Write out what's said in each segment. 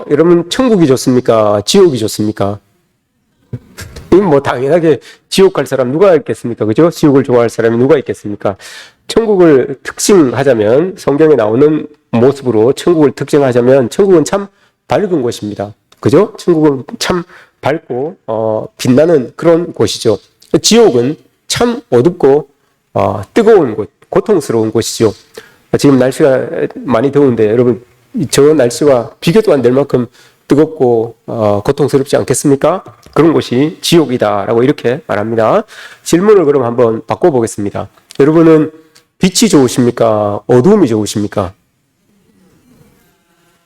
여러분 천국이 좋습니까? 지옥이 좋습니까? 이건 뭐 당연하게 지옥 갈 사람 누가 있겠습니까? 그죠? 지옥을 좋아할 사람이 누가 있겠습니까? 천국을 특징하자면 성경에 나오는 모습으로 천국을 특징하자면 천국은 참 밝은 곳입니다. 그죠? 천국은 참 밝고 빛나는 그런 곳이죠. 지옥은 참 어둡고 뜨거운 곳, 고통스러운 곳이죠. 지금 날씨가 많이 더운데 여러분 저 날씨와 비교도 안 될 만큼 뜨겁고 고통스럽지 않겠습니까? 그런 곳이 지옥이다라고 이렇게 말합니다. 질문을 그럼 한번 바꿔보겠습니다. 여러분은 빛이 좋으십니까? 어두움이 좋으십니까?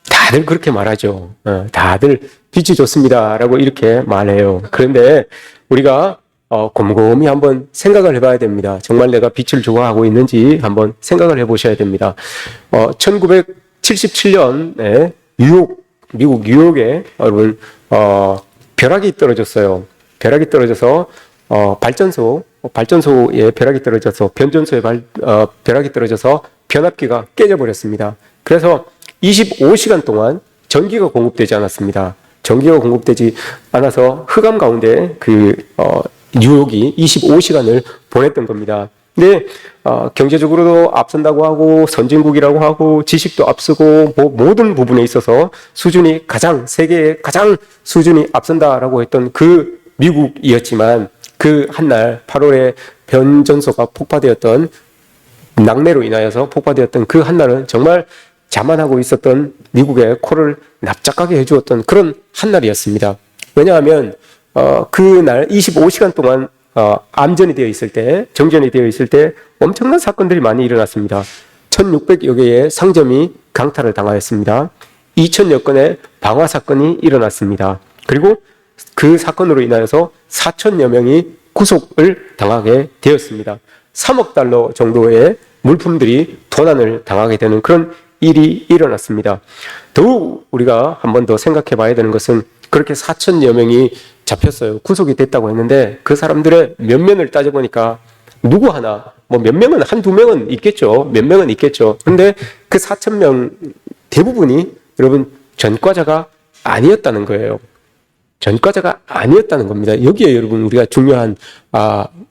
다들 그렇게 말하죠. 다들 빛이 좋습니다라고 이렇게 말해요. 그런데 우리가 곰곰이 한번 생각을 해봐야 됩니다. 정말 내가 빛을 좋아하고 있는지 한번 생각을 해보셔야 됩니다. 1977년에 미국 뉴욕에 여러분 벼락이 떨어졌어요. 벼락이 떨어져서 발전소에 벼락이 떨어져서 변전소에 벼락이 떨어져서 변압기가 깨져버렸습니다. 그래서 25시간 동안 전기가 공급되지 않았습니다. 전기가 공급되지 않아서 흑암 가운데 뉴욕이 25시간을 보냈던 겁니다. 근데 경제적으로도 앞선다고 하고 선진국이라고 하고 지식도 앞서고 모든 부분에 있어서 수준이 세계의 가장 수준이 앞선다라고 했던 그 미국이었지만 그 한날 8월에 변전소가 폭파되었던 낙뢰로 인하여서 폭파되었던 그 한날은 정말 자만하고 있었던 미국의 코를 납작하게 해주었던 그런 한날이었습니다. 왜냐하면 그날 25시간 동안 암전이 되어 있을 때, 정전이 되어 있을 때 엄청난 사건들이 많이 일어났습니다. 1600여 개의 상점이 강탈을 당하였습니다. 2000여 건의 방화 사건이 일어났습니다. 그리고 그 사건으로 인하여서 4000여 명이 구속을 당하게 되었습니다. 3억 달러 정도의 물품들이 도난을 당하게 되는 그런 일이 일어났습니다. 더욱 우리가 한 번 더 생각해 봐야 되는 것은 그렇게 4000여 명이 잡혔어요. 구속이 됐다고 했는데 그 사람들의 면면을 따져보니까 누구 하나, 몇 명은, 한두 명은 있겠죠. 몇 명은 있겠죠. 근데 그 4000명 대부분이 여러분 전과자가 아니었다는 거예요. 전과자가 아니었다는 겁니다. 여기에 여러분 우리가 중요한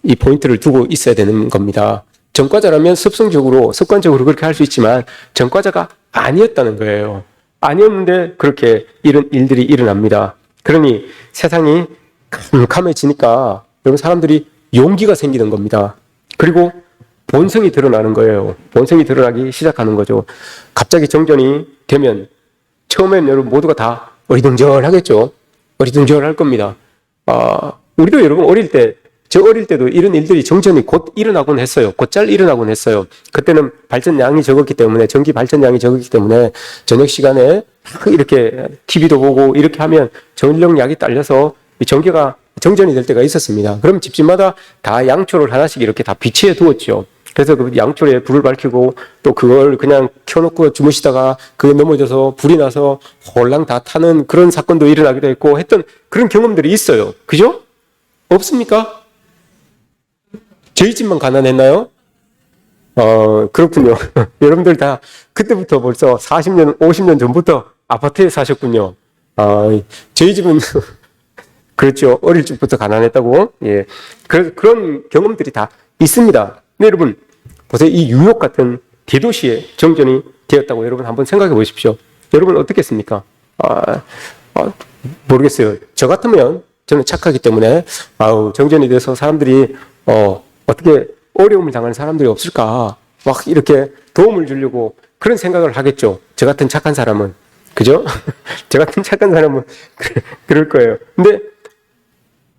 이 포인트를 두고 있어야 되는 겁니다. 전과자라면 습관적으로 그렇게 할 수 있지만 전과자가 아니었다는 거예요. 아니었는데 그렇게 이런 일들이 일어납니다. 그러니 세상이 캄캄해지니까 여러분 사람들이 용기가 생기는 겁니다. 그리고 본성이 드러나는 거예요. 본성이 드러나기 시작하는 거죠. 갑자기 정전이 되면 처음엔 여러분 모두가 다 어리둥절하겠죠. 어리둥절할 겁니다. 우리도 여러분 저 어릴 때도 이런 일들이 정전이 곧 일어나곤 했어요. 곧잘 일어나곤 했어요. 그때는 발전량이 적었기 때문에, 전기 발전량이 적었기 때문에 저녁 시간에 이렇게 TV도 보고 이렇게 하면 전력량이 딸려서 전기가 정전이 될 때가 있었습니다. 그럼 집집마다 다 양초를 하나씩 이렇게 다 비치해 두었죠. 그래서 그 양초에 불을 밝히고 또 그걸 그냥 켜놓고 주무시다가 그게 넘어져서 불이 나서 홀랑 다 타는 그런 사건도 일어나기도 했고 했던 그런 경험들이 있어요. 그죠? 없습니까? 저희 집만 가난했나요? 그렇군요. 여러분들 다 그때부터 벌써 40년, 50년 전부터 아파트에 사셨군요. 저희 집은 그렇죠. 어릴 적부터 가난했다고. 예. 그런 경험들이 다 있습니다. 근데 여러분, 보세요. 이 뉴욕 같은 대도시에 정전이 되었다고 여러분 한번 생각해 보십시오. 여러분 어떻겠습니까? 모르겠어요. 저 같으면 저는 착하기 때문에 정전이 돼서 사람들이 어떻게 어려움을 당하는 사람들이 없을까? 막 이렇게 도움을 주려고 그런 생각을 하겠죠. 저 같은 착한 사람은. 그죠? 저 같은 착한 사람은 그럴 거예요. 근데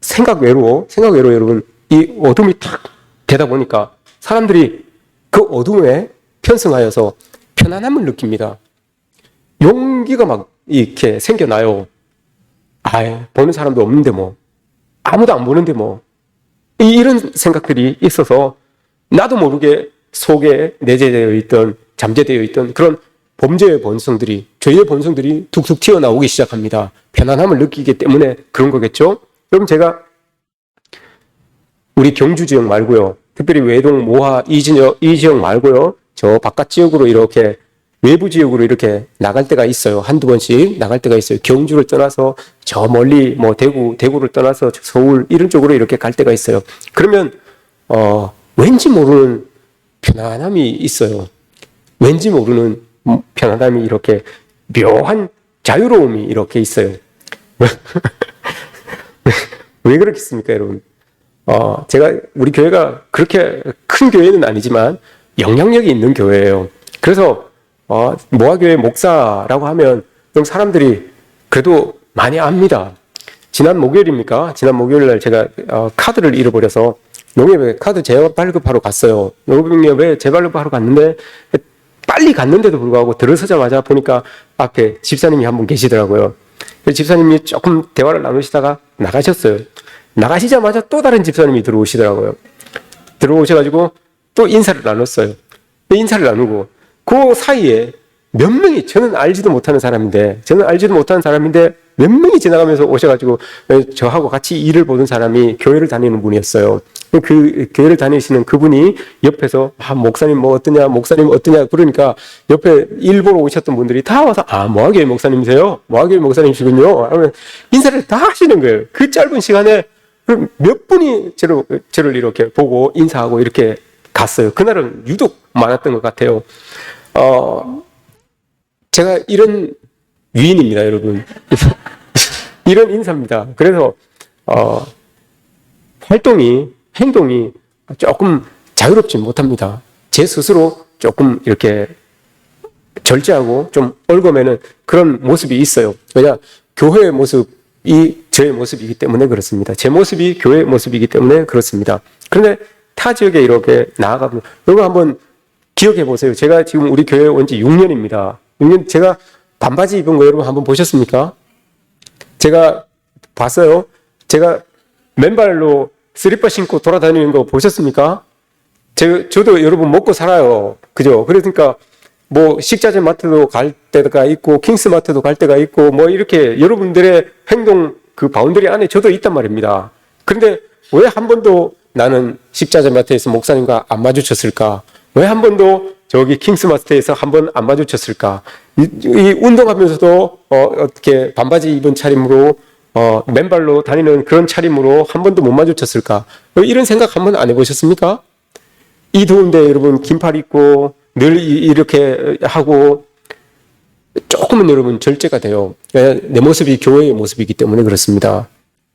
생각 외로 여러분, 이 어둠이 탁 되다 보니까 사람들이 그 어둠에 편승하여서 편안함을 느낍니다. 용기가 막 이렇게 생겨나요. 보는 사람도 없는데 아무도 안 보는데 이런 생각들이 있어서 나도 모르게 속에 내재되어 있던, 잠재되어 있던 그런 범죄의 본성들이, 죄의 본성들이 툭툭 튀어나오기 시작합니다. 편안함을 느끼기 때문에 그런 거겠죠? 여러분 제가 우리 경주 지역 말고요, 특별히 외동, 모하 이 지역 말고요, 저 바깥 지역으로 이렇게 외부 지역으로 이렇게 나갈 때가 있어요. 한두 번씩 나갈 때가 있어요. 경주를 떠나서 저 멀리 뭐 대구를 떠나서 서울 이런 쪽으로 이렇게 갈 때가 있어요. 그러면 왠지 모르는 편안함이 있어요. 왠지 모르는 편안함이 이렇게 묘한 자유로움이 이렇게 있어요. 왜 그렇겠습니까, 여러분? 제가 우리 교회가 그렇게 큰 교회는 아니지만 영향력이 있는 교회예요. 그래서 모아교회 목사라고 하면 좀 사람들이 그래도 많이 압니다. 지난 목요일입니까? 지난 목요일 날 제가 카드를 잃어버려서 농협에 카드 재발급하러 갔어요. 농협에 재발급하러 갔는데 빨리 갔는데도 불구하고 들어서자마자 보니까 앞에 집사님이 한 분 계시더라고요. 집사님이 조금 대화를 나누시다가 나가셨어요. 나가시자마자 또 다른 집사님이 들어오시더라고요. 들어오셔가지고 또 인사를 나눴어요. 인사를 나누고 그 사이에 몇 명이 저는 알지도 못하는 사람인데 몇 명이 지나가면서 오셔가지고 저하고 같이 일을 보던 사람이 교회를 다니는 분이었어요. 그 교회를 다니시는 그분이 옆에서 목사님 뭐 어떠냐, 목사님 어떠냐 그러니까 옆에 일 보러 오셨던 분들이 다 와서 모아교회 목사님이세요? 모아교회 목사님이시군요. 하면 인사를 다 하시는 거예요. 그 짧은 시간에 몇 분이 저를 이렇게 보고 인사하고 이렇게 갔어요. 그날은 유독 많았던 것 같아요. 제가 이런 위인입니다, 여러분. 이런 인사입니다. 그래서 행동이 조금 자유롭지 못합니다. 제 스스로 조금 이렇게 절제하고 좀 얽어매는 그런 모습이 있어요. 왜냐, 교회의 모습이 저의 모습이기 때문에 그렇습니다. 제 모습이 교회의 모습이기 때문에 그렇습니다. 그런데 타 지역에 이렇게 나아가면 여러분 한번 기억해 보세요. 제가 지금 우리 교회에 온 지 6년입니다. 6년 제가 반바지 입은 거 여러분 한번 보셨습니까? 제가 봤어요. 제가 맨발로 슬리퍼 신고 돌아다니는 거 보셨습니까? 저도 여러분 먹고 살아요. 그죠? 그러니까 뭐 식자재 마트도 갈 때가 있고 킹스 마트도 갈 때가 있고 뭐 이렇게 여러분들의 행동 그 바운더리 안에 저도 있단 말입니다. 그런데 왜 한 번도 나는 식자재 마트에서 목사님과 안 마주쳤을까? 왜 한 번도 저기 킹스 마트에서 한 번 안 마주쳤을까? 이 운동하면서도 어떻게 반바지 입은 차림으로 맨발로 다니는 그런 차림으로 한 번도 못 마주쳤을까? 이런 생각 한 번 안 해보셨습니까? 이 더운데 여러분 긴팔 입고 늘 이렇게 하고 조금은 여러분 절제가 돼요. 내 모습이 교회의 모습이기 때문에 그렇습니다.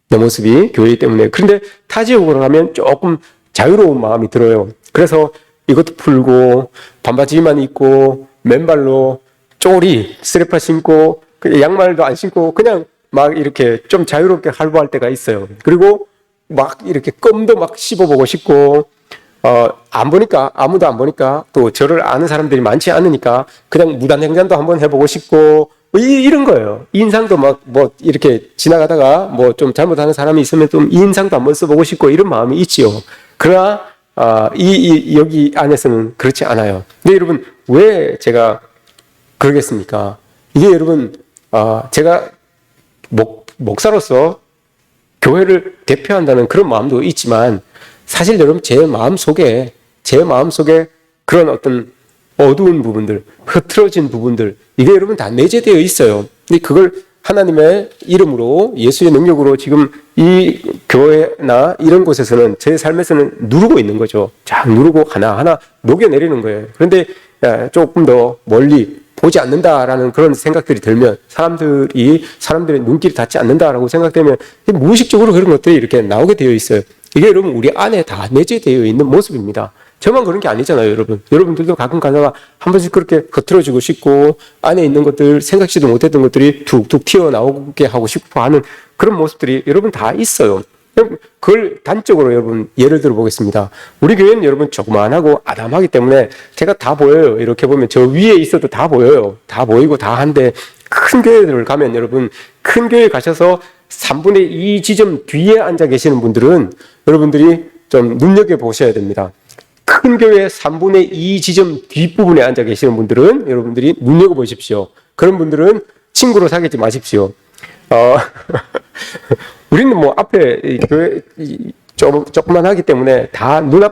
내 모습이 교회이기 때문에. 그런데 타 지역으로 가면 조금 자유로운 마음이 들어요. 그래서 이것도 풀고 반바지만 입고 맨발로 쪼리 슬리퍼 신고 양말도 안 신고 그냥 막 이렇게 좀 자유롭게 활보할 때가 있어요. 그리고 막 이렇게 껌도 막 씹어보고 싶고 안 보니까 아무도 안 보니까 또 저를 아는 사람들이 많지 않으니까 그냥 무단횡단도 한번 해보고 싶고 이런 거예요. 인상도 막 뭐 이렇게 지나가다가 뭐 좀 잘못하는 사람이 있으면 좀 인상도 한번 써보고 싶고 이런 마음이 있지요. 그러나 여기 안에서는 그렇지 않아요. 근데 여러분 왜 제가 그러겠습니까? 이게 여러분 제가 목사로서 교회를 대표한다는 그런 마음도 있지만 사실 여러분 제 마음 속에 그런 어떤 어두운 부분들, 흐트러진 부분들 이게 여러분 다 내재되어 있어요. 근데 그걸 하나님의 이름으로 예수의 능력으로 지금 이 교회나 이런 곳에서는 제 삶에서는 누르고 있는 거죠. 쫙 누르고 하나하나 녹여내리는 거예요. 그런데 조금 더 멀리 보지 않는다라는 그런 생각들이 들면 사람들의 눈길이 닿지 않는다라고 생각되면 무의식적으로 그런 것들이 이렇게 나오게 되어 있어요. 이게 여러분 우리 안에 다 내재되어 있는 모습입니다. 저만 그런 게 아니잖아요, 여러분. 여러분들도 가끔 가다가 한 번씩 그렇게 겉들어지고 싶고 안에 있는 것들 생각지도 못했던 것들이 툭툭 튀어나오게 하고 싶어 하는 그런 모습들이 여러분 다 있어요. 그걸 단적으로 여러분 예를 들어 보겠습니다. 우리 교회는 여러분 조그만하고 아담하기 때문에 제가 다 보여요. 이렇게 보면 저 위에 있어도 다 보여요. 다 보이고 다 한데 큰 교회들을 가면 여러분 큰 교회 가셔서 3분의 2 지점 뒤에 앉아 계시는 분들은 여러분들이 좀 눈여겨보셔야 됩니다. 큰 교회 3분의 2 지점 뒷부분에 앉아 계시는 분들은 여러분들이 눈여겨보십시오. 그런 분들은 친구로 사귀지 마십시오. 우리는 뭐 앞에 조그만하기 때문에 다 눈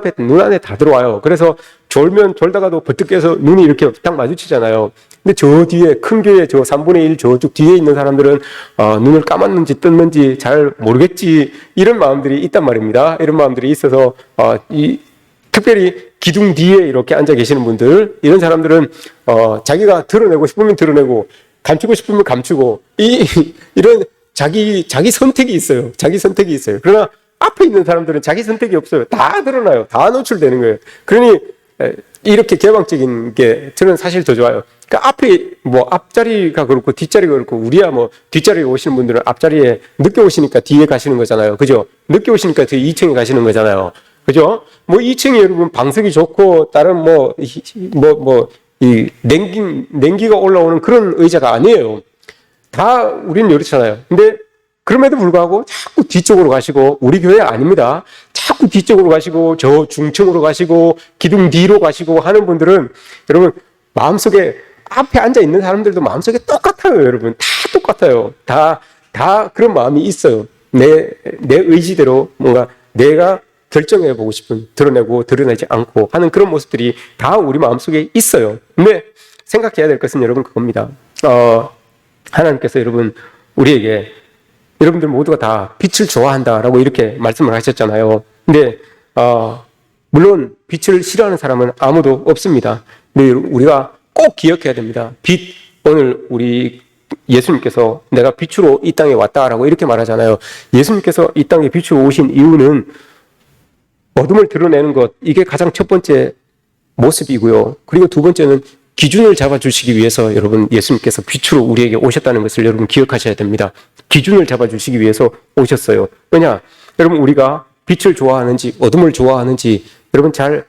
안에 다 들어와요. 그래서 졸다가도 버뜩 깨서 눈이 이렇게 딱 마주치잖아요. 근데 저 뒤에 큰 교회 저 3분의 1 저쪽 뒤에 있는 사람들은 눈을 감았는지 떴는지 잘 모르겠지, 이런 마음들이 있단 말입니다. 이런 마음들이 있어서 특별히 기둥 뒤에 이렇게 앉아 계시는 분들, 이런 사람들은 자기가 드러내고 싶으면 드러내고 감추고 싶으면 감추고 이런 자기 선택이 있어요. 자기 선택이 있어요. 그러나 앞에 있는 사람들은 자기 선택이 없어요. 다 드러나요. 다 노출되는 거예요. 그러니 이렇게 개방적인 게 저는 사실 더 좋아요. 그러니까 앞에 앞자리가 그렇고 뒷자리가 그렇고, 우리야 뒷자리에 오시는 분들은 앞자리에 늦게 오시니까 뒤에 가시는 거잖아요. 그죠? 늦게 오시니까 뒤에 2층에 가시는 거잖아요. 그죠? 2층이 여러분 방석이 좋고 다른 이 냉기가 올라오는 그런 의자가 아니에요. 다 우리는 이렇잖아요. 근데 그럼에도 불구하고 자꾸 뒤쪽으로 가시고, 우리 교회 아닙니다. 자꾸 뒤쪽으로 가시고 저 중층으로 가시고 기둥 뒤로 가시고 하는 분들은 여러분 마음속에, 앞에 앉아 있는 사람들도 마음속에 똑같아요. 여러분 다 똑같아요. 다 그런 마음이 있어요. 내 의지대로 뭔가 내가 결정해 보고 싶은, 드러내고 드러내지 않고 하는 그런 모습들이 다 우리 마음속에 있어요. 근데 생각해야 될 것은 여러분 그겁니다. 하나님께서 여러분 우리에게, 여러분들 모두가 다 빛을 좋아한다라고 이렇게 말씀을 하셨잖아요. 근데 물론 빛을 싫어하는 사람은 아무도 없습니다. 근데 우리가 꼭 기억해야 됩니다. 빛, 오늘 우리 예수님께서 내가 빛으로 이 땅에 왔다라고 이렇게 말하잖아요. 예수님께서 이 땅에 빛으로 오신 이유는 어둠을 드러내는 것, 이게 가장 첫 번째 모습이고요. 그리고 두 번째는 기준을 잡아주시기 위해서 여러분 예수님께서 빛으로 우리에게 오셨다는 것을 여러분 기억하셔야 됩니다. 기준을 잡아주시기 위해서 오셨어요. 왜냐? 여러분 우리가 빛을 좋아하는지 어둠을 좋아하는지 여러분 잘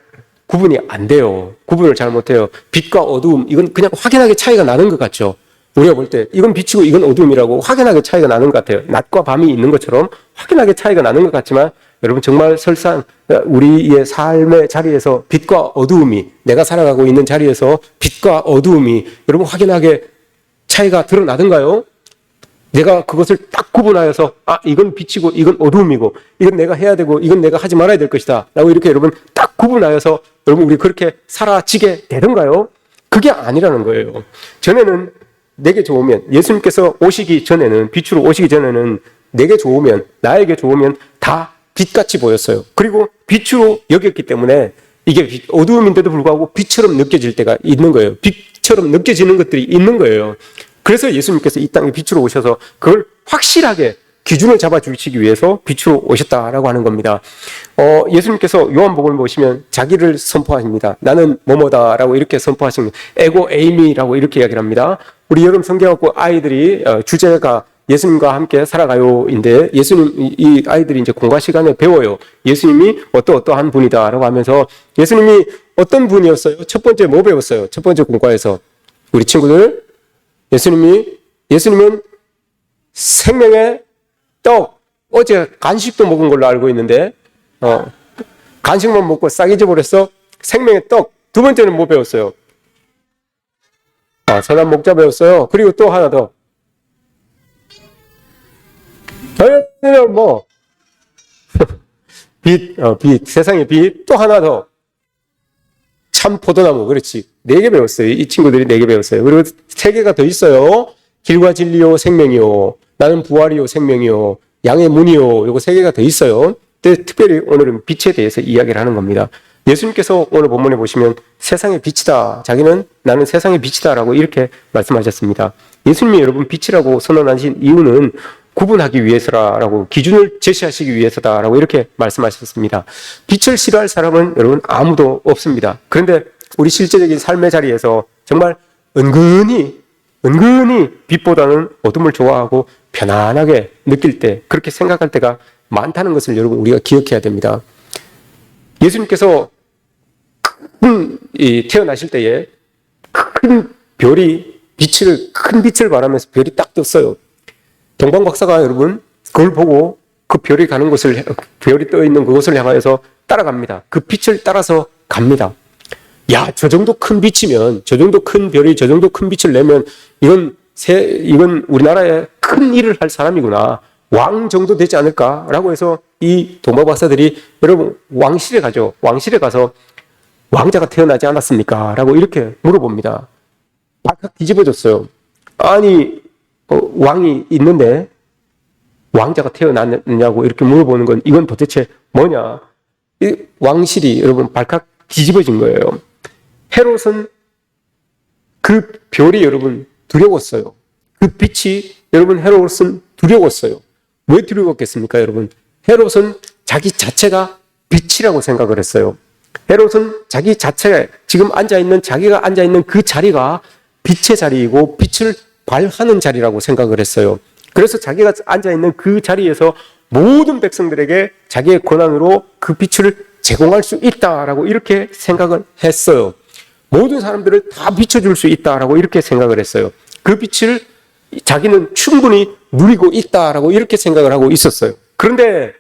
구분이 안 돼요. 구분을 잘 못해요. 빛과 어두움, 이건 그냥 확연하게 차이가 나는 것 같죠. 우리가 볼 때 이건 빛이고 이건 어둠이라고 확연하게 차이가 나는 것 같아요. 낮과 밤이 있는 것처럼 확연하게 차이가 나는 것 같지만 여러분 정말 설상 우리의 삶의 자리에서 빛과 어두움이, 내가 살아가고 있는 자리에서 빛과 어두움이 여러분 확연하게 차이가 드러나던가요? 내가 그것을 딱 구분하여서 이건 빛이고 이건 어두움이고, 이건 내가 해야 되고 이건 내가 하지 말아야 될 것이다 라고 이렇게 여러분 딱 구분하여서 여러분 우리 그렇게 살아지게 되던가요? 그게 아니라는 거예요. 전에는 내게 좋으면, 예수님께서 오시기 전에는, 빛으로 오시기 전에는 내게 좋으면, 나에게 좋으면 다 빛같이 보였어요. 그리고 빛으로 여겼기 때문에 이게 어두움인데도 불구하고 빛처럼 느껴질 때가 있는 거예요. 빛처럼 느껴지는 것들이 있는 거예요. 그래서 예수님께서 이 땅에 빛으로 오셔서 그걸 확실하게 기준을 잡아주시기 위해서 빛으로 오셨다라고 하는 겁니다. 예수님께서 요한복음을 보시면 자기를 선포하십니다. 나는 뭐뭐다라고 이렇게 선포하십니다. 에고 에이미라고 이렇게 이야기를 합니다. 우리 여름 성경학교 아이들이 주제가 예수님과 함께 살아가요인데, 이 아이들이 이제 공과 시간에 배워요. 예수님이 어떠한 분이다라고 하면서, 예수님이 어떤 분이었어요? 첫 번째 뭐 배웠어요? 첫 번째 공과에서 우리 친구들, 예수님은 생명의 떡, 어제 간식도 먹은 걸로 알고 있는데 간식만 먹고 싹 잊어버렸어. 생명의 떡. 두 번째는 뭐 배웠어요? 선한 목자 배웠어요. 그리고 또 하나 더. 뭐 빛, 세상의 빛. 또 하나 더. 참 포도나무. 그렇지. 4개 배웠어요. 이 친구들이 4개 배웠어요. 그리고 3개가 더 있어요. 길과 진리요 생명이요. 나는 부활이요 생명이요. 양의 문이요. 요거 3개가 더 있어요. 근데 특별히 오늘은 빛에 대해서 이야기를 하는 겁니다. 예수님께서 오늘 본문에 보시면 세상의 빛이다. 자기는 나는 세상의 빛이다라고 이렇게 말씀하셨습니다. 예수님이 여러분 빛이라고 선언하신 이유는 구분하기 위해서라고, 기준을 제시하시기 위해서다라고 이렇게 말씀하셨습니다. 빛을 싫어할 사람은 여러분 아무도 없습니다. 그런데 우리 실제적인 삶의 자리에서 정말 은근히 빛보다는 어둠을 좋아하고 편안하게 느낄 때, 그렇게 생각할 때가 많다는 것을 여러분 우리가 기억해야 됩니다. 예수님께서 태어나실 때에 큰 빛을 바라면서 별이 딱 떴어요. 동방 박사가 여러분 그걸 보고 그 별이 가는 곳을, 별이 떠 있는 그곳을 향하여서 따라갑니다. 그 빛을 따라서 갑니다. 야, 저 정도 큰 빛이면, 저 정도 큰 별이 저 정도 큰 빛을 내면 이건 우리나라에 큰 일을 할 사람이구나. 왕 정도 되지 않을까라고 해서 이 동방 박사들이 여러분 왕실에 가죠. 왕실에 가서 왕자가 태어나지 않았습니까? 라고 이렇게 물어봅니다. 발칵 뒤집어졌어요. 아니 왕이 있는데 왕자가 태어났느냐고 이렇게 물어보는 건 이건 도대체 뭐냐? 이 왕실이 여러분 발칵 뒤집어진 거예요. 헤롯은 그 별이 여러분 두려웠어요. 그 빛이 여러분 헤롯은 두려웠어요. 왜 두려웠겠습니까, 여러분? 헤롯은 자기 자체가 빛이라고 생각을 했어요. 헤롯은 자기 자체가 지금 자기가 앉아있는 그 자리가 빛의 자리이고 빛을 발하는 자리라고 생각을 했어요. 그래서 자기가 앉아있는 그 자리에서 모든 백성들에게 자기의 권한으로 그 빛을 제공할 수 있다라고 이렇게 생각을 했어요. 모든 사람들을 다 비춰줄 수 있다라고 이렇게 생각을 했어요. 그 빛을 자기는 충분히 누리고 있다라고 이렇게 생각을 하고 있었어요. 그런데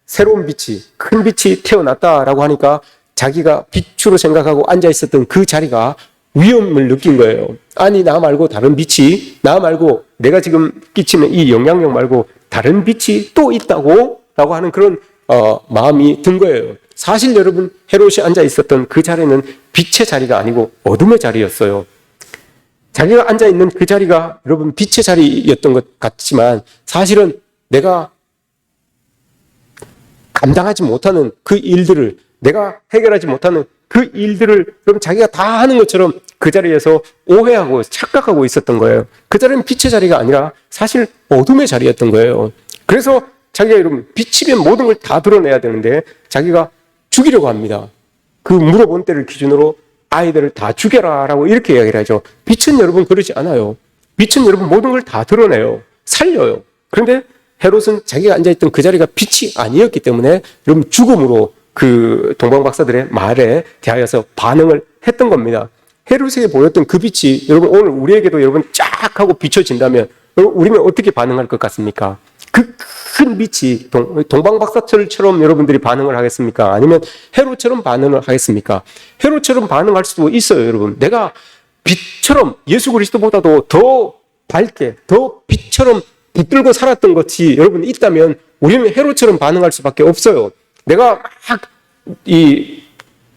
새로운 빛이, 큰 빛이 태어났다라고 하니까 자기가 빛으로 생각하고 앉아있었던 그 자리가 위험을 느낀 거예요. 아니, 나 말고 다른 빛이, 나 말고 내가 지금 끼치는 이 영향력 말고 다른 빛이 또 있다고? 라고 하는 그런 마음이 든 거예요. 사실 여러분, 헤롯이 앉아있었던 그 자리는 빛의 자리가 아니고 어둠의 자리였어요. 자기가 앉아있는 그 자리가 여러분 빛의 자리였던 것 같지만 사실은 내가 감당하지 못하는 그 일들을, 내가 해결하지 못하는 그 일들을 여러분 자기가 다 하는 것처럼 그 자리에서 오해하고 착각하고 있었던 거예요. 그 자리는 빛의 자리가 아니라 사실 어둠의 자리였던 거예요. 그래서 자기가 여러분 빛이면 모든 걸 다 드러내야 되는데 자기가 죽이려고 합니다. 그 물어본 때를 기준으로 아이들을 다 죽여라라고 이렇게 이야기를 하죠. 빛은 여러분 그러지 않아요. 빛은 여러분 모든 걸 다 드러내요. 살려요. 그런데 헤롯은 자기가 앉아있던 그 자리가 빛이 아니었기 때문에 여러분 죽음으로 그 동방 박사들의 말에 대하여서 반응을 했던 겁니다. 헤롯에게 보였던 그 빛이 여러분 오늘 우리에게도 여러분 쫙 하고 비춰진다면 우리는 어떻게 반응할 것 같습니까? 그 큰 빛이 동방 박사처럼 여러분들이 반응을 하겠습니까? 아니면 헤롯처럼 반응을 하겠습니까? 헤롯처럼 반응할 수도 있어요, 여러분. 내가 빛처럼 예수 그리스도보다도 더 밝게, 더 빛처럼 붙들고 살았던 것이 여러분 있다면 우리는 헤롯처럼 반응할 수밖에 없어요. 내가 막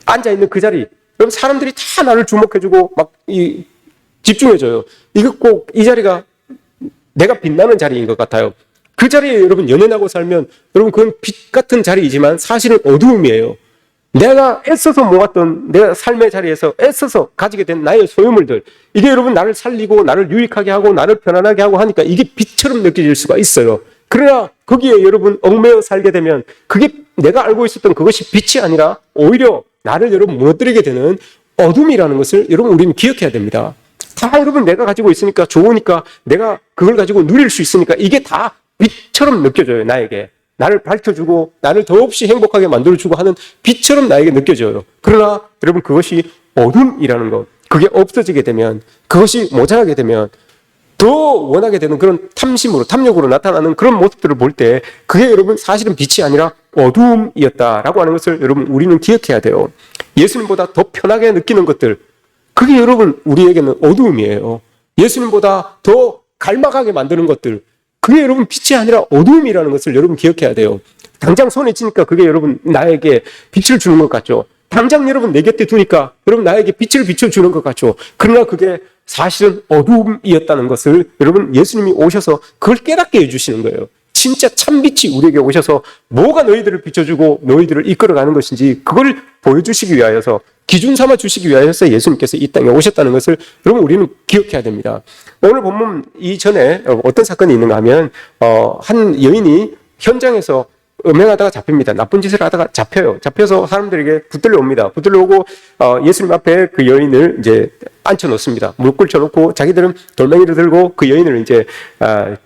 앉아있는 그 자리, 여러분 사람들이 다 나를 주목해주고 막 집중해줘요. 이거 꼭 이 자리가 내가 빛나는 자리인 것 같아요. 그 자리에 여러분 연연하고 살면 여러분 그건 빛 같은 자리이지만 사실은 어두움이에요. 내가 애써서 모았던 내 삶의 자리에서 애써서 가지게 된 나의 소유물들, 이게 여러분 나를 살리고 나를 유익하게 하고 나를 편안하게 하고 하니까 이게 빛처럼 느껴질 수가 있어요. 그러나 거기에 여러분 얽매여 살게 되면 그게 내가 알고 있었던 그것이 빛이 아니라 오히려 나를 여러분 무너뜨리게 되는 어둠이라는 것을 여러분 우리는 기억해야 됩니다. 다 여러분 내가 가지고 있으니까 좋으니까 내가 그걸 가지고 누릴 수 있으니까 이게 다 빛처럼 느껴져요. 나에게 나를 밝혀주고 나를 더없이 행복하게 만들어주고 하는 빛처럼 나에게 느껴져요. 그러나 여러분 그것이 어둠이라는 것, 그게 없어지게 되면, 그것이 모자라게 되면 더 원하게 되는 그런 탐심으로, 탐욕으로 나타나는 그런 모습들을 볼 때 그게 여러분 사실은 빛이 아니라 어둠이었다라고 하는 것을 여러분 우리는 기억해야 돼요. 예수님보다 더 편하게 느끼는 것들, 그게 여러분 우리에게는 어두움이에요. 예수님보다 더 갈망하게 만드는 것들, 그게 여러분 빛이 아니라 어두움이라는 것을 여러분 기억해야 돼요. 당장 손에 쥐니까 그게 여러분 나에게 빛을 주는 것 같죠. 당장 여러분 내 곁에 두니까 여러분 나에게 빛을 비춰주는 것 같죠. 그러나 그게 사실은 어두움이었다는 것을 여러분 예수님이 오셔서 그걸 깨닫게 해주시는 거예요. 진짜 참빛이 우리에게 오셔서 뭐가 너희들을 비춰주고 너희들을 이끌어가는 것인지 그걸 보여주시기 위하여서, 기준 삼아 주시기 위하여서 예수님께서 이 땅에 오셨다는 것을 여러분 우리는 기억해야 됩니다. 오늘 본문 이전에 어떤 사건이 있는가 하면 한 여인이 현장에서 음행하다가 잡힙니다. 나쁜 짓을 하다가 잡혀요. 잡혀서 사람들에게 붙들려 옵니다. 붙들려 오고 예수님 앞에 그 여인을 이제 앉혀 놓습니다. 무릎 꿇혀 놓고 자기들은 돌멩이를 들고 그 여인을 이제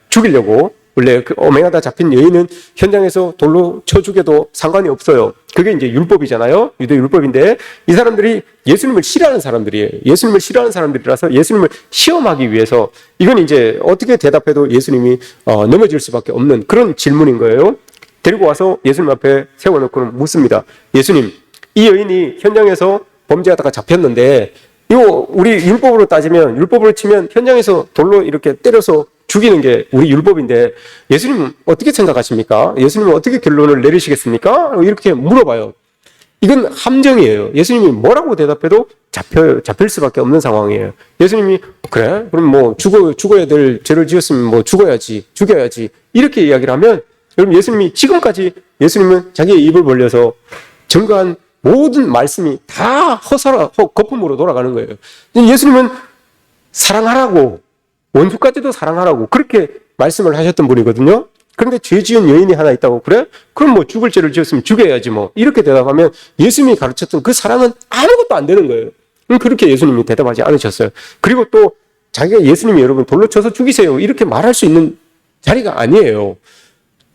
죽이려고, 원래 그 음행하다 잡힌 여인은 현장에서 돌로 쳐 죽여도 상관이 없어요. 그게 이제 율법이잖아요. 유대 율법인데 이 사람들이 예수님을 싫어하는 사람들이에요. 예수님을 싫어하는 사람들이라서 예수님을 시험하기 위해서, 이건 이제 어떻게 대답해도 예수님이 넘어질 수밖에 없는 그런 질문인 거예요. 데리고 와서 예수님 앞에 세워놓고는 묻습니다. 예수님, 이 여인이 현장에서 범죄하다가 잡혔는데 이거 우리 율법으로 따지면, 율법으로 치면 현장에서 돌로 이렇게 때려서 죽이는 게 우리 율법인데 예수님은 어떻게 생각하십니까? 예수님은 어떻게 결론을 내리시겠습니까? 이렇게 물어봐요. 이건 함정이에요. 예수님이 뭐라고 대답해도 잡힐 수밖에 없는 상황이에요. 예수님이 그래? 그럼 뭐 죽어야 될 죄를 지었으면 뭐 죽여야지 이렇게 이야기를 하면 여러분 예수님이 지금까지 예수님은 자기의 입을 벌려서 증거한 모든 말씀이 다 거품으로 돌아가는 거예요. 예수님은 사랑하라고 원수까지도 사랑하라고 그렇게 말씀을 하셨던 분이거든요. 그런데 죄 지은 여인이 하나 있다고 그래? 그럼 뭐 죽을 죄를 지었으면 죽여야지 뭐 이렇게 대답하면 예수님이 가르쳤던 그 사랑은 아무것도 안 되는 거예요. 그렇게 예수님이 대답하지 않으셨어요. 그리고 또 자기가 예수님이 여러분 돌로 쳐서 죽이세요 이렇게 말할 수 있는 자리가 아니에요.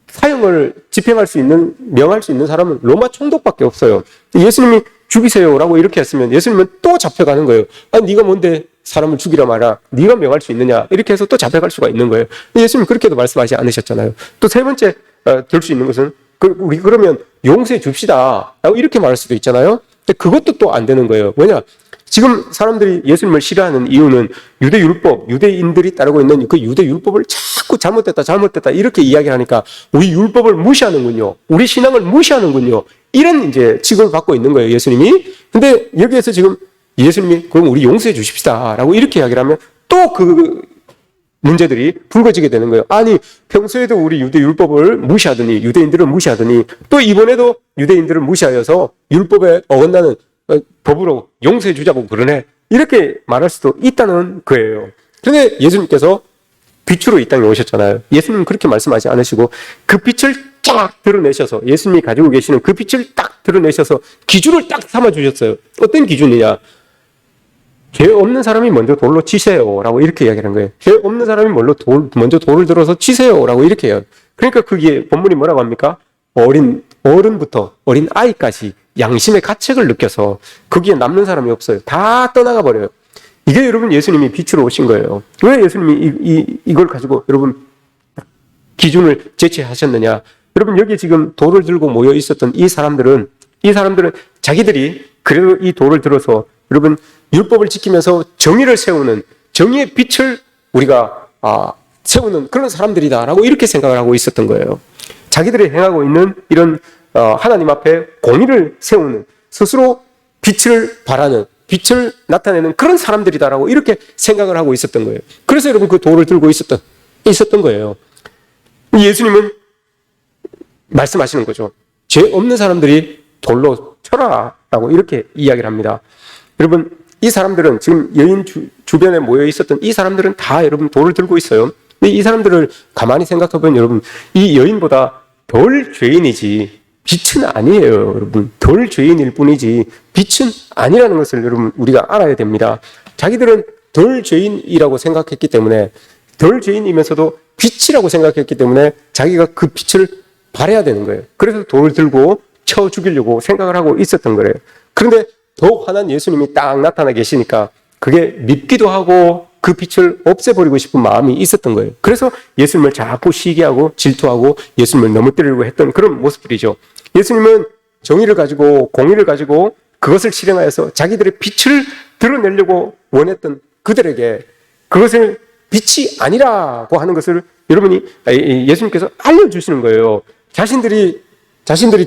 사형을 집행할 수 있는 명할 수 있는 사람은 로마 총독밖에 없어요. 예수님이 죽이세요라고 이렇게 했으면 예수님은 또 잡혀가는 거예요. 아, 네가 뭔데 사람을 죽이라 말아? 네가 명할 수 있느냐? 이렇게 해서 또 잡혀갈 수가 있는 거예요. 예수님 그렇게도 말씀하지 않으셨잖아요. 또 세 번째 될 수 있는 것은 우리 그러면 용서해 줍시다라고 이렇게 말할 수도 있잖아요. 근데 그것도 또 안 되는 거예요. 뭐냐? 지금 사람들이 예수님을 싫어하는 이유는 유대 율법, 유대인들이 따르고 있는 그 유대 율법을 자꾸 잘못됐다 이렇게 이야기하니까 우리 율법을 무시하는군요. 우리 신앙을 무시하는군요. 이런 이제 취급을 받고 있는 거예요, 예수님이. 근데 여기에서 지금 예수님이 그럼 우리 용서해 주십시다라고 이렇게 이야기를 하면 또 그 문제들이 불거지게 되는 거예요. 아니, 평소에도 우리 유대 율법을 무시하더니 유대인들을 무시하더니 또 이번에도 유대인들을 무시하여서 율법에 어긋나는 법으로 용서해 주자고 그러네. 이렇게 말할 수도 있다는 거예요. 그런데 예수님께서 빛으로 이 땅에 오셨잖아요. 예수님은 그렇게 말씀하지 않으시고 그 빛을 쫙 드러내셔서 예수님이 가지고 계시는 그 빛을 딱 드러내셔서 기준을 딱 삼아주셨어요. 어떤 기준이냐? 죄 없는 사람이 먼저 돌로 치세요라고 이렇게 이야기하는 거예요. 죄 없는 사람이 먼저 돌을 들어서 치세요라고 이렇게 해요. 그러니까 그게 본문이 뭐라고 합니까? 어른부터 어린 아이까지 양심의 가책을 느껴서 거기에 남는 사람이 없어요. 다 떠나가 버려요. 이게 여러분 예수님이 빛으로 오신 거예요. 왜 예수님이 이걸 가지고 여러분 기준을 제시하셨느냐? 여러분 여기 지금 돌을 들고 모여 있었던 이 사람들은 자기들이 그래도 이 돌을 들어서 여러분 율법을 지키면서 정의를 세우는 정의의 빛을 우리가 세우는 그런 사람들이다라고 이렇게 생각을 하고 있었던 거예요. 자기들이 행하고 있는 이런 하나님 앞에 공의를 세우는 스스로 빛을 발하는 빛을 나타내는 그런 사람들이다라고 이렇게 생각을 하고 있었던 거예요. 그래서 여러분 그 돌을 들고 있었던 거예요. 예수님은 말씀하시는 거죠. 죄 없는 사람들이 돌로 쳐라라고 이렇게 이야기를 합니다. 여러분 이 사람들은 지금 여인 주변에 모여 있었던 이 사람들은 다 여러분 돌을 들고 있어요. 근데 이 사람들을 가만히 생각해보면 여러분 이 여인보다 덜 죄인이지 빛은 아니에요. 여러분 덜 죄인일 뿐이지 빛은 아니라는 것을 여러분 우리가 알아야 됩니다. 자기들은 덜 죄인이라고 생각했기 때문에 덜 죄인이면서도 빛이라고 생각했기 때문에 자기가 그 빛을 발해야 되는 거예요. 그래서 돌을 들고 쳐 죽이려고 생각을 하고 있었던 거예요. 그런데 더욱 화난 예수님이 딱 나타나 계시니까 그게 밉기도 하고 그 빛을 없애버리고 싶은 마음이 있었던 거예요. 그래서 예수님을 자꾸 시기하고 질투하고 예수님을 넘어뜨리려고 했던 그런 모습들이죠. 예수님은 정의를 가지고 공의를 가지고 그것을 실행하여서 자기들의 빛을 드러내려고 원했던 그들에게 그것을 빛이 아니라고 하는 것을 여러분이 예수님께서 알려주시는 거예요. 자신들이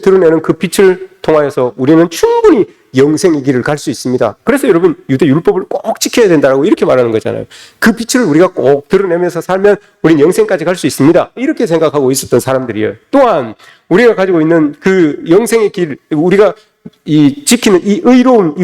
드러내는 그 빛을 통하여서 우리는 충분히 영생의 길을 갈 수 있습니다. 그래서 여러분 유대 율법을 꼭 지켜야 된다고 이렇게 말하는 거잖아요. 그 빛을 우리가 꼭 드러내면서 살면 우리는 영생까지 갈 수 있습니다. 이렇게 생각하고 있었던 사람들이에요. 또한 우리가 가지고 있는 그 영생의 길, 우리가 지키는 이 의로운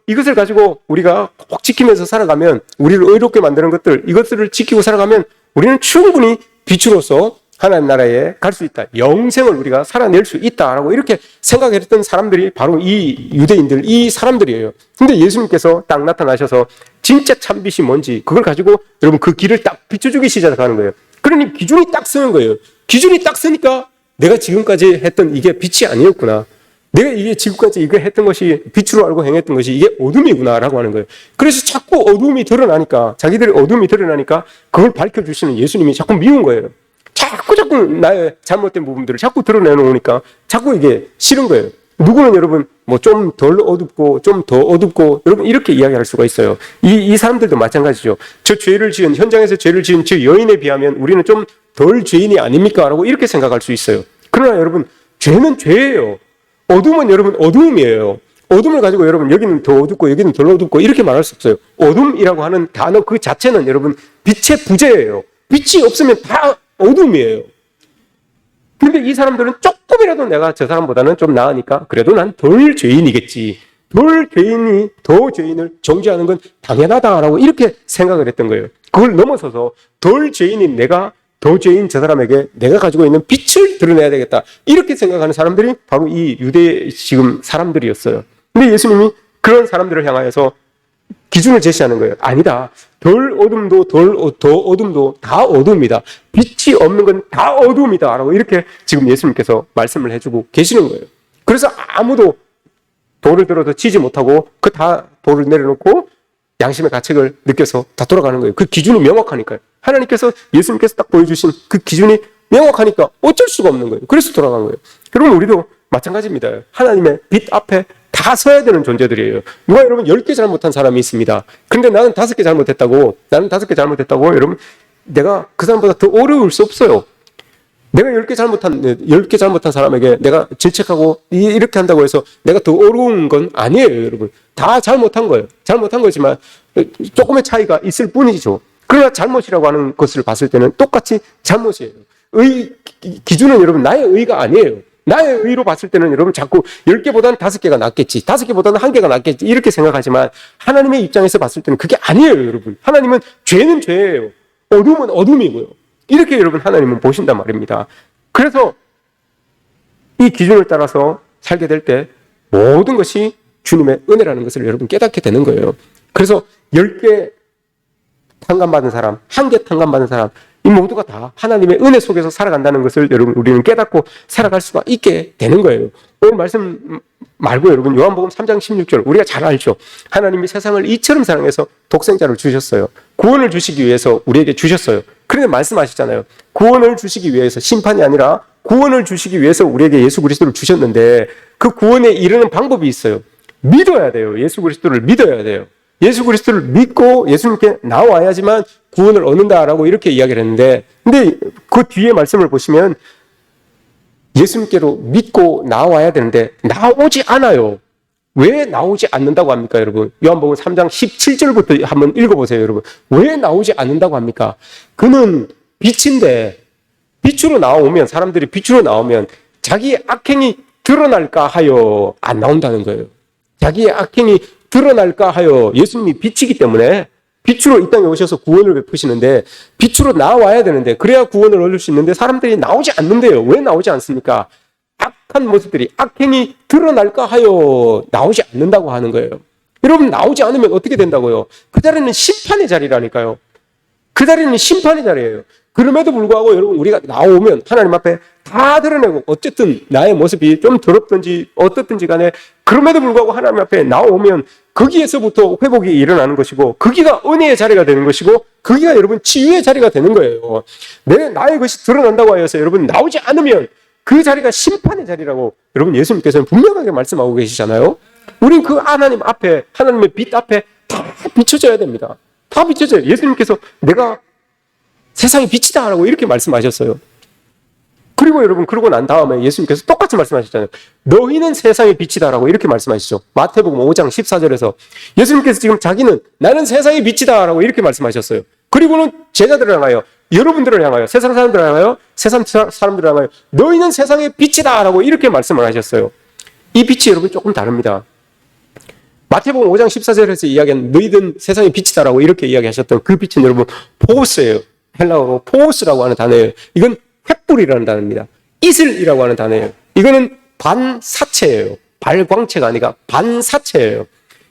이것을 가지고 우리가 꼭 지키면서 살아가면 우리를 의롭게 만드는 이것들을 지키고 살아가면 우리는 충분히 빛으로서 하나님 나라에 갈 수 있다. 영생을 우리가 살아낼 수 있다라고 이렇게 생각했던 사람들이 바로 이 유대인들, 이 사람들이에요. 근데 예수님께서 딱 나타나셔서 진짜 참빛이 뭔지 그걸 가지고 여러분 그 길을 딱 비춰주기 시작하는 거예요. 그러니 기준이 딱 쓰는 거예요. 기준이 딱 쓰니까 내가 지금까지 했던 이게 빛이 아니었구나. 내가 이게 지금까지 이거 했던 것이 빛으로 알고 행했던 것이 이게 어둠이구나라고 하는 거예요. 그래서 자꾸 어둠이 드러나니까 자기들의 어둠이 드러나니까 그걸 밝혀주시는 예수님이 자꾸 미운 거예요. 자꾸 나의 잘못된 부분들을 자꾸 드러내놓으니까 자꾸 이게 싫은 거예요. 누구는 여러분 뭐 좀 덜 어둡고 좀 더 어둡고 여러분 이렇게 이야기할 수가 있어요. 이 사람들도 마찬가지죠. 저 죄를 지은 현장에서 죄를 지은 저 여인에 비하면 우리는 좀 덜 죄인이 아닙니까? 라고 이렇게 생각할 수 있어요. 그러나 여러분 죄는 죄예요. 어둠은 여러분 어두움이에요. 어둠을 가지고 여러분 여기는 더 어둡고 여기는 덜 어둡고 이렇게 말할 수 없어요. 어둠이라고 하는 단어 그 자체는 여러분 빛의 부재예요. 빛이 없으면 다 어둠이에요. 근데 이 사람들은 조금이라도 내가 저 사람보다는 좀 나으니까 그래도 난 덜 죄인이겠지. 덜 죄인이 더 죄인을 정죄하는 건 당연하다라고 이렇게 생각을 했던 거예요. 그걸 넘어서서 덜 죄인인 내가 더 죄인 저 사람에게 내가 가지고 있는 빛을 드러내야 되겠다. 이렇게 생각하는 사람들이 바로 이 유대 지금 사람들이었어요. 근데 예수님이 그런 사람들을 향하여서 기준을 제시하는 거예요. 아니다. 덜 어둠도 더 어둠도 다 어둠이다. 빛이 없는 건 다 어둠이다. 라고 이렇게 지금 예수님께서 말씀을 해주고 계시는 거예요. 그래서 아무도 돌을 들어도 치지 못하고 그 다 돌을 내려놓고 양심의 가책을 느껴서 다 돌아가는 거예요. 그 기준이 명확하니까요. 하나님께서 예수님께서 딱 보여주신 그 기준이 명확하니까 어쩔 수가 없는 거예요. 그래서 돌아간 거예요. 여러분 우리도 마찬가지입니다. 하나님의 빛 앞에 다 서야 되는 존재들이에요. 누가 여러분 10개 잘못한 사람이 있습니다. 그런데 나는 5개 잘못했다고 여러분 내가 그 사람보다 더 어려울 수 없어요. 내가 10개 잘못한 사람에게 내가 질책하고 이렇게 한다고 해서 내가 더 어려운 건 아니에요, 여러분. 다 잘못한 거예요. 잘못한 거지만 조금의 차이가 있을 뿐이죠. 그러나 잘못이라고 하는 것을 봤을 때는 똑같이 잘못이에요. 기준은 여러분 나의 의가 아니에요. 나의 의로 봤을 때는 여러분 자꾸 10개보다는 5개가 낫겠지. 5개보다는 1개가 낫겠지. 이렇게 생각하지만 하나님의 입장에서 봤을 때는 그게 아니에요, 여러분. 하나님은 죄는 죄예요. 어둠은 어둠이고요. 이렇게 여러분 하나님은 보신단 말입니다. 그래서 이 기준을 따라서 살게 될 때 모든 것이 주님의 은혜라는 것을 여러분 깨닫게 되는 거예요. 그래서 10개 탕감받은 사람, 1개 탕감받은 사람, 이 모두가 다 하나님의 은혜 속에서 살아간다는 것을 여러분 우리는 깨닫고 살아갈 수가 있게 되는 거예요. 오늘 말씀 말고 여러분 요한복음 3장 16절 우리가 잘 알죠. 하나님이 세상을 이처럼 사랑해서 독생자를 주셨어요. 구원을 주시기 위해서 우리에게 주셨어요. 그런데 말씀하셨잖아요. 구원을 주시기 위해서 심판이 아니라 구원을 주시기 위해서 우리에게 예수 그리스도를 주셨는데 그 구원에 이르는 방법이 있어요. 믿어야 돼요. 예수 그리스도를 믿어야 돼요. 예수 그리스도를 믿고 예수님께 나와야지만 구원을 얻는다라고 이렇게 이야기를 했는데 근데 그 뒤에 말씀을 보시면 예수님께로 믿고 나와야 되는데 나오지 않아요. 왜 나오지 않는다고 합니까, 여러분? 요한복음 3장 17절부터 한번 읽어보세요, 여러분. 왜 나오지 않는다고 합니까? 그는 빛인데 빛으로 나오면 사람들이 빛으로 나오면 자기의 악행이 드러날까 하여 안 나온다는 거예요. 자기의 악행이 드러날까 하여 예수님이 빛이기 때문에 빛으로 이 땅에 오셔서 구원을 베푸시는데 빛으로 나와야 되는데 그래야 구원을 얻을 수 있는데 사람들이 나오지 않는데요. 왜 나오지 않습니까? 악한 모습들이 악행이 드러날까 하여 나오지 않는다고 하는 거예요. 여러분 나오지 않으면 어떻게 된다고요? 그 자리는 심판의 자리라니까요. 그 자리는 심판의 자리예요. 그럼에도 불구하고 여러분 우리가 나오면 하나님 앞에 다 드러내고 어쨌든 나의 모습이 좀 더럽든지 어떻든지 간에 그럼에도 불구하고 하나님 앞에 나오면 거기에서부터 회복이 일어나는 것이고 거기가 은혜의 자리가 되는 것이고 거기가 여러분 치유의 자리가 되는 거예요. 나의 것이 드러난다고 하여서 여러분 나오지 않으면 그 자리가 심판의 자리라고 여러분 예수님께서는 분명하게 말씀하고 계시잖아요. 우린 그 하나님 앞에 하나님의 빛 앞에 다 비춰져야 됩니다. 다 비춰져요. 예수님께서 내가 세상의 빛이다라고 이렇게 말씀하셨어요. 그리고 여러분 그러고 난 다음에 예수님께서 똑같이 말씀하셨잖아요. 너희는 세상의 빛이다라고 이렇게 말씀하시죠. 마태복음 5장 14절에서 예수님께서 지금 자기는 나는 세상의 빛이다라고 이렇게 말씀하셨어요. 그리고는 제자들을 향하여 여러분들을 향하여 세상 사람들을 향하여 세상 사람들을 향하여 너희는 세상의 빛이다라고 이렇게 말씀을 하셨어요. 이 빛이 여러분 조금 다릅니다. 마태복음 5장 14절에서 이야기한 너희는 세상의 빛이다라고 이렇게 이야기하셨던 그 빛은 여러분 포스예요. 헬라어로 포스라고 하는 단어예요. 이건 횃불이라는 단어입니다. 이슬이라고 하는 단어예요. 이거는 반사체예요. 발광체가 아니라 반사체예요.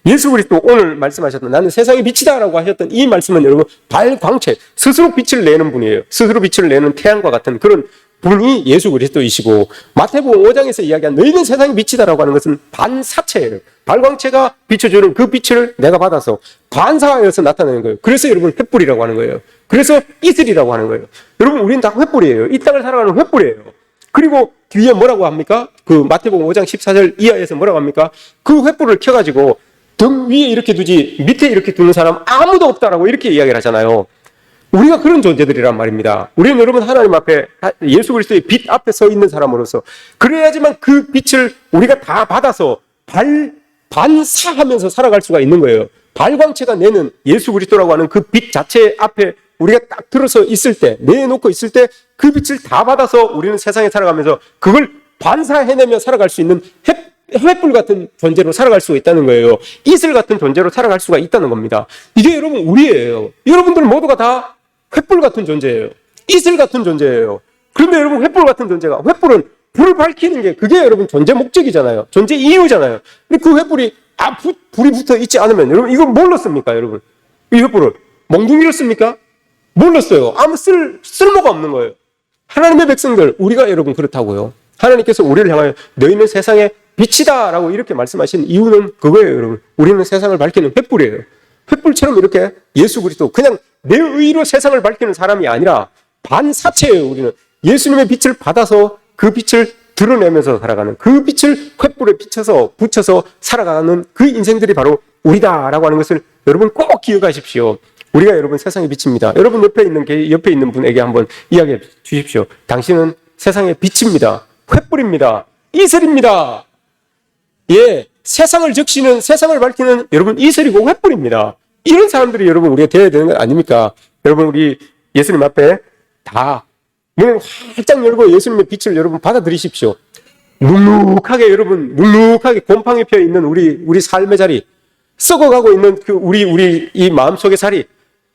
예수 그리스도 오늘 말씀하셨던 나는 세상의 빛이다라고 하셨던 이 말씀은 여러분 발광체, 스스로 빛을 내는 분이에요. 스스로 빛을 내는 태양과 같은 그런 분이 예수 그리스도이시고 마태복음 5장에서 이야기한 너희는 세상의 빛이다라고 하는 것은 반사체예요. 발광체가 비춰주는 그 빛을 내가 받아서 반사하여서 나타내는 거예요. 그래서 여러분 횃불이라고 하는 거예요. 그래서 이슬이라고 하는 거예요. 여러분 우리는 다 횃불이에요. 이 땅을 살아가는 횃불이에요. 그리고 뒤에 뭐라고 합니까? 그 마태복음 5장 14절 이하에서 뭐라고 합니까? 그 횃불을 켜가지고 등 위에 이렇게 두지 밑에 이렇게 두는 사람 아무도 없다라고 이렇게 이야기를 하잖아요. 우리가 그런 존재들이란 말입니다. 우리는 여러분 하나님 앞에 예수 그리스도의 빛 앞에 서 있는 사람으로서 그래야지만 그 빛을 우리가 다 받아서 반사하면서 살아갈 수가 있는 거예요. 발광체가 내는 예수 그리스도라고 하는 그 빛 자체 앞에 우리가 딱 들어서 있을 때, 내놓고 있을 때 그 빛을 다 받아서 우리는 세상에 살아가면서 그걸 반사해내며 살아갈 수 있는 횃불 같은 존재로 살아갈 수가 있다는 거예요. 이슬 같은 존재로 살아갈 수가 있다는 겁니다. 이게 여러분 우리예요. 여러분들 모두가 다 횃불 같은 존재예요. 이슬 같은 존재예요. 그런데 여러분 횃불 같은 존재가, 횃불은 불을 밝히는 게 그게 여러분 존재 목적이잖아요. 존재 이유잖아요. 근데 그 횃불이 불이 붙어 있지 않으면 여러분 이거 뭘로 씁니까 여러분? 이 횃불을 몽둥이로 씁니까? 뭘로 써요? 아무 쓸모가 없는 거예요. 하나님의 백성들 우리가 여러분 그렇다고요. 하나님께서 우리를 향하여 너희는 세상의 빛이다 라고 이렇게 말씀하신 이유는 그거예요 여러분. 우리는 세상을 밝히는 횃불이에요. 횃불처럼 이렇게 예수 그리스도 그냥 내 의로 세상을 밝히는 사람이 아니라 반사체예요. 우리는 예수님의 빛을 받아서 그 빛을 드러내면서 살아가는, 그 빛을 횃불에 붙여서 살아가는 그 인생들이 바로 우리다라고 하는 것을 여러분 꼭 기억하십시오. 우리가 여러분 세상의 빛입니다. 여러분 옆에 있는 분에게 한번 이야기해 주십시오. 당신은 세상의 빛입니다. 횃불입니다. 이슬입니다. 예, 세상을 적시는, 세상을 밝히는 여러분 이슬이고 횃불입니다. 이런 사람들이 여러분 우리가 되어야 되는 것 아닙니까? 여러분 우리 예수님 앞에 다 문을 활짝 열고 예수님의 빛을 여러분 받아들이십시오. 묵묵하게 곰팡이 펴 있는 우리 삶의 자리, 썩어가고 있는 그 우리 이 마음속의 자리,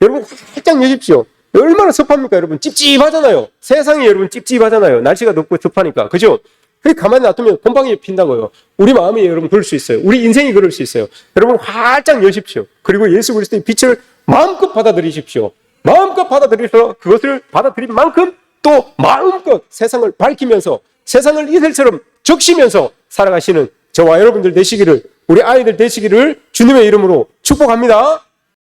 여러분 활짝 여십시오. 얼마나 습합니까 여러분? 찝찝하잖아요. 세상이 여러분 찝찝하잖아요. 날씨가 덥고 습하니까. 그죠? 그게 가만히 놔두면 곰팡이 핀다고요. 우리 마음이 여러분 그럴 수 있어요. 우리 인생이 그럴 수 있어요. 여러분 활짝 여십시오. 그리고 예수 그리스도의 빛을 마음껏 받아들이십시오. 마음껏 받아들여서 그것을 받아들인 만큼 또 마음껏 세상을 밝히면서 세상을 이슬처럼 적시면서 살아가시는 저와 여러분들 되시기를, 우리 아이들 되시기를 주님의 이름으로 축복합니다.